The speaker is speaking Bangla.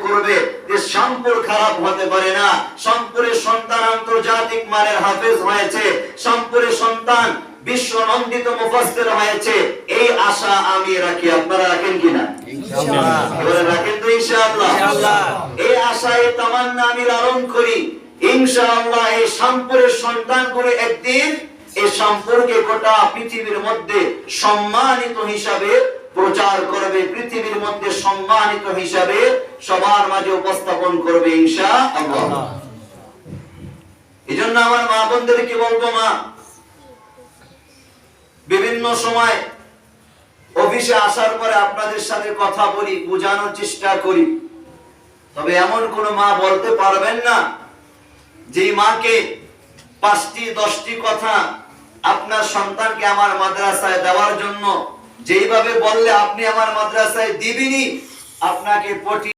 করবে যে শামপুর খারাপ হতে পারে না, শামপুরের সন্তান আন্তর্জাতিক মানের হাফেজ হয়েছে, শামপুরের সন্তান বিশ্ব নন্দিত মুফাসসির হয়েছে, এই আশা আমি রাখি। আপনারা রাখেন কিনা? ইনশাআল্লাহ। এবারে রাখেন তো ইনশাআল্লাহ? ইনশাআল্লাহ। এই আশা, এই তামান্না আমি লালন করি। ইনশাআল্লাহ এই শামপুরের সন্তানগুলো একদিন এই শামপুরকে গোটা পৃথিবীর মধ্যে সম্মানিত হিসাবে প্রচার করবে, পৃথিবীর মধ্যে সম্মানিত হিসাবে সবার মাঝে উপস্থাপন করবে ইনশাআল্লাহ। এজন্য আমার মা বোনদেরকে বলবো, মা, বিভিন্ন সময় অফিসে আসার পরে আপনাদের সাথে কথা বলি, বোঝানোর চেষ্টা করি, তবে এমন কোন মা বলতে পারবেন না যে মাকে 5টি 10টি কথা আপনার সন্তানকে আমার মাদ্রাসায় দেওয়ার জন্য যেইভাবে বললে আপনি আমার মাদ্রাসায় দিবেনই, আপনাকে